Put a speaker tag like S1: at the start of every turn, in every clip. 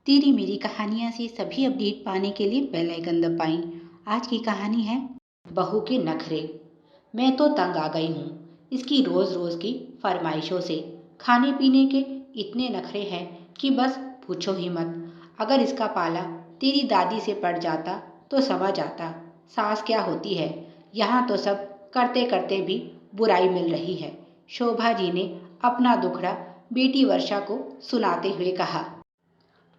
S1: तेरी मेरी कहानियाँ से सभी अपडेट पाने के लिए बेल आइकन दबाएं। आज की कहानी है बहू के नखरे। मैं तो तंग आ गई हूँ इसकी रोज़ रोज़ की फरमाइशों से। खाने पीने के इतने नखरे हैं कि बस पूछो ही मत। अगर इसका पाला तेरी दादी से पड़ जाता तो समझ आता सास क्या होती है। यहाँ तो सब करते करते भी बुराई मिल रही है। शोभा जी ने अपना दुखड़ा बेटी वर्षा को सुनाते हुए कहा।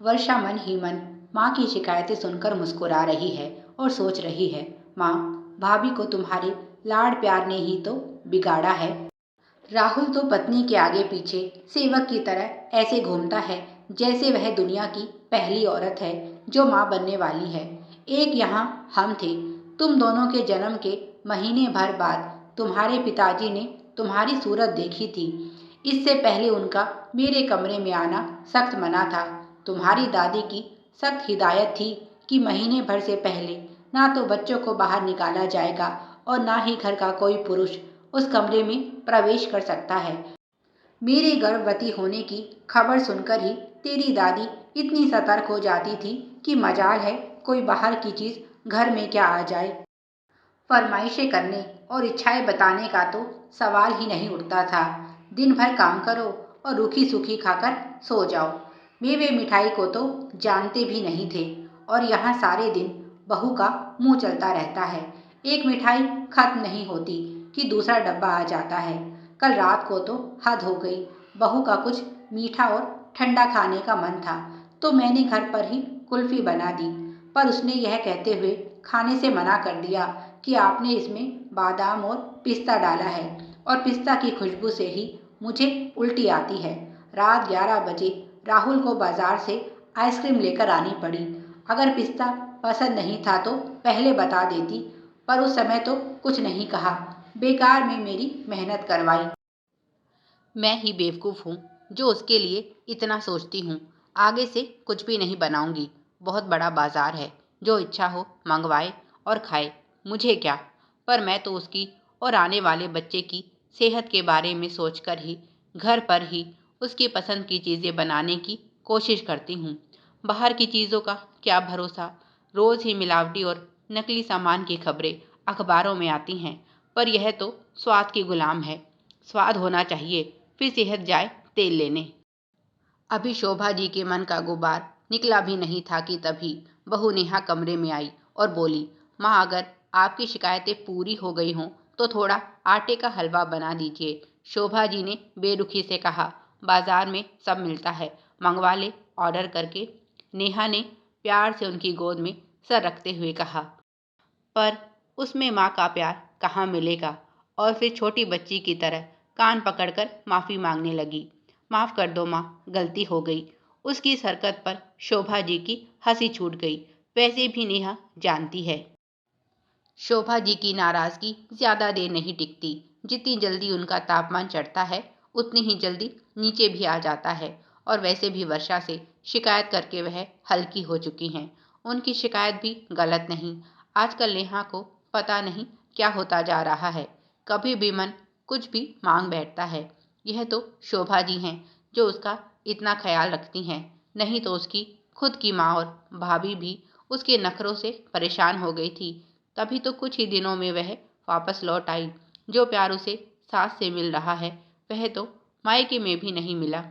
S1: वर्षा मन ही मन माँ की शिकायतें सुनकर मुस्कुरा रही है और सोच रही है, माँ, भाभी को तुम्हारे लाड प्यार ने ही तो बिगाड़ा है। राहुल तो पत्नी के आगे पीछे सेवक की तरह ऐसे घूमता है जैसे वह दुनिया की पहली औरत है जो माँ बनने वाली है। एक यहाँ हम थे, तुम दोनों के जन्म के महीने भर बाद तुम्हारे पिताजी ने तुम्हारी सूरत देखी थी। इससे पहले उनका मेरे कमरे में आना सख्त मना था। तुम्हारी दादी की सख्त हिदायत थी कि महीने भर से पहले ना तो बच्चों को बाहर निकाला जाएगा और ना ही घर का कोई पुरुष उस कमरे में प्रवेश कर सकता है। मेरे गर्भवती होने की खबर सुनकर ही तेरी दादी इतनी सतर्क हो जाती थी कि मजाल है कोई बाहर की चीज घर में क्या आ जाए। फरमाइशें करने और इच्छाएं बताने का तो सवाल ही नहीं उठता था। दिन भर काम करो और रूखी सूखी खाकर सो जाओ। मेवे मिठाई को तो जानते भी नहीं थे और यहाँ सारे दिन बहू का मुंह चलता रहता है। एक मिठाई खत्म नहीं होती कि दूसरा डब्बा आ जाता है। कल रात को तो हद हो गई। बहू का कुछ मीठा और ठंडा खाने का मन था तो मैंने घर पर ही कुल्फी बना दी, पर उसने यह कहते हुए खाने से मना कर दिया कि आपने इसमें बादाम और पिस्ता डाला है और पिस्ता की खुशबू से ही मुझे उल्टी आती है। रात 11 बजे राहुल को बाजार से आइसक्रीम लेकर आनी पड़ी। अगर पिस्ता पसंद नहीं था तो पहले बता देती, पर उस समय तो कुछ नहीं कहा। बेकार में मेरी मेहनत करवाई। मैं ही बेवकूफ़ हूँ जो उसके लिए इतना सोचती हूँ। आगे से कुछ भी नहीं बनाऊंगी। बहुत बड़ा बाजार है, जो इच्छा हो मंगवाए और खाए, मुझे क्या। पर मैं तो उसकी और आने वाले बच्चे की सेहत के बारे में सोचकर ही घर पर ही उसकी पसंद की चीज़ें बनाने की कोशिश करती हूँ। बाहर की चीज़ों का क्या भरोसा। रोज़ ही मिलावटी और नकली सामान की खबरें अखबारों में आती हैं, पर यह तो स्वाद की गुलाम है। स्वाद होना चाहिए, फिर सेहत जाए तेल लेने। अभी शोभा जी के मन का गुबार निकला भी नहीं था कि तभी बहू नेहा कमरे में आई और बोली, माँ, अगर आपकी शिकायतें पूरी हो गई हों तो थोड़ा आटे का हलवा बना दीजिए। शोभा जी ने बेरुखी से कहा, बाजार में सब मिलता है, मंगवा ले ऑर्डर करके। नेहा ने प्यार से उनकी गोद में सर रखते हुए कहा, पर उसमें माँ का प्यार कहाँ मिलेगा। और फिर छोटी बच्ची की तरह कान पकड़कर माफ़ी मांगने लगी। माफ़ कर दो माँ, गलती हो गई। उसकी इस हरकत पर शोभा जी की हंसी छूट गई। वैसे भी नेहा जानती है शोभा जी की नाराज़गी ज़्यादा देर नहीं टिकती। जितनी जल्दी उनका तापमान चढ़ता है उतनी ही जल्दी नीचे भी आ जाता है। और वैसे भी वर्षा से शिकायत करके वह हल्की हो चुकी हैं। उनकी शिकायत भी गलत नहीं। आजकल नेहा को पता नहीं क्या होता जा रहा है। कभी भी मन कुछ भी मांग बैठता है। यह तो शोभा जी हैं जो उसका इतना ख्याल रखती हैं, नहीं तो उसकी खुद की माँ और भाभी भी उसके नखरों से परेशान हो गई थी। तभी तो कुछ ही दिनों में वह वापस लौट आई। जो प्यार उसे सास से मिल रहा है वह तो मायके में भी नहीं मिला।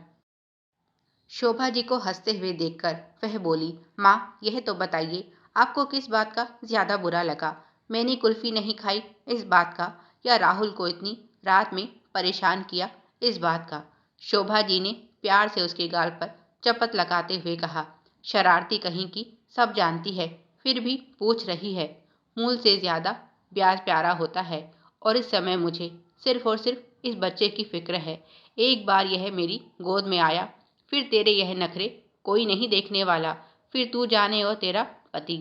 S1: शोभा जी को हंसते हुए देखकर वह बोली, माँ, यह तो बताइए आपको किस बात का ज्यादा बुरा लगा। मैंने कुल्फी नहीं खाई इस बात का, या राहुल को इतनी रात में परेशान किया इस बात का। शोभा जी ने प्यार से उसके गाल पर चपत लगाते हुए कहा, शरारती कहीं की, सब जानती है फिर भी पूछ रही है। मूल से ज्यादा ब्याज प्यारा होता है और इस समय मुझे सिर्फ और सिर्फ इस बच्चे की फिक्र है। एक बार यह मेरी गोद में आया, फिर तेरे यह नखरे कोई नहीं देखने वाला, फिर तू जाने और तेरा पति।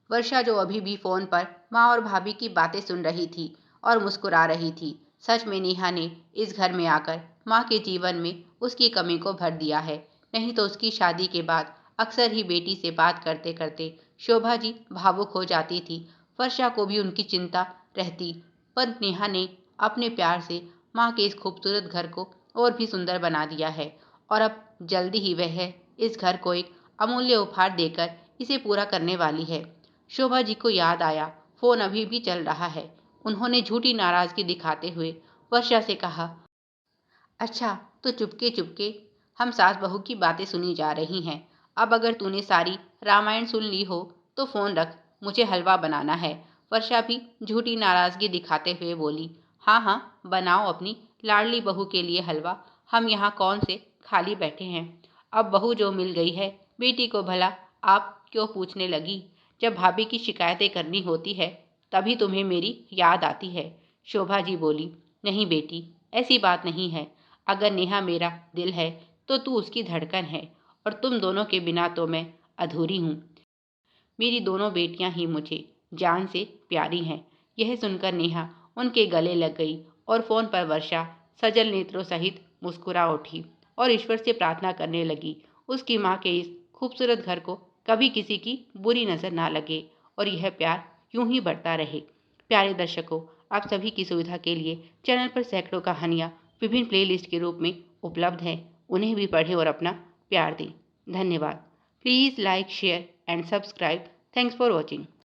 S1: वर्षा, जो अभी भी फोन पर माँ और भाभी की बातें सुन रही थी और मुस्कुरा रही थी, सच में नेहा ने इस घर में आकर माँ के जीवन में उसकी कमी को भर दिया है। नहीं तो उसकी शादी के बाद अक्सर ही बेटी से बात करते करते शोभा जी भावुक हो जाती थी। वर्षा को भी उनकी चिंता रहती, पर नेहा ने अपने प्यार से माँ के इस खूबसूरत घर को और भी सुंदर बना दिया है। और अब जल्दी ही वह इस घर को एक अमूल्य उपहार देकर इसे पूरा करने वाली है। शोभा जी को याद आया, फोन अभी भी चल रहा है। उन्होंने झूठी नाराजगी दिखाते हुए वर्षा से कहा, अच्छा तो चुपके चुपके हम सास बहू की बातें सुनी जा रही हैं। अब अगर तूने सारी रामायण सुन ली हो तो फोन रख, मुझे हलवा बनाना है। वर्षा भी झूठी नाराजगी दिखाते हुए बोली, हाँ हाँ बनाओ अपनी लाडली बहू के लिए हलवा, हम यहाँ कौन से खाली बैठे हैं। अब बहू जो मिल गई है, बेटी को भला आप क्यों पूछने लगी। जब भाभी की शिकायतें करनी होती है तभी तुम्हें मेरी याद आती है। शोभा जी बोली, नहीं बेटी, ऐसी बात नहीं है। अगर नेहा मेरा दिल है तो तू उसकी धड़कन है, और तुम दोनों के बिना तो मैं अधूरी हूँ। मेरी दोनों बेटियां ही मुझे जान से प्यारी हैं। यह सुनकर नेहा उनके गले लग गई और फोन पर वर्षा सजल नेत्रों सहित मुस्कुरा उठी और ईश्वर से प्रार्थना करने लगी, उसकी माँ के इस खूबसूरत घर को कभी किसी की बुरी नज़र ना लगे और यह प्यार यूं ही बढ़ता रहे। प्यारे दर्शकों, आप सभी की सुविधा के लिए चैनल पर सैकड़ों कहानियाँ विभिन्न प्लेलिस्ट के रूप में उपलब्ध हैं। उन्हें भी पढ़ें और अपना प्यार दें। धन्यवाद। Please like, share and subscribe. Thanks for watching.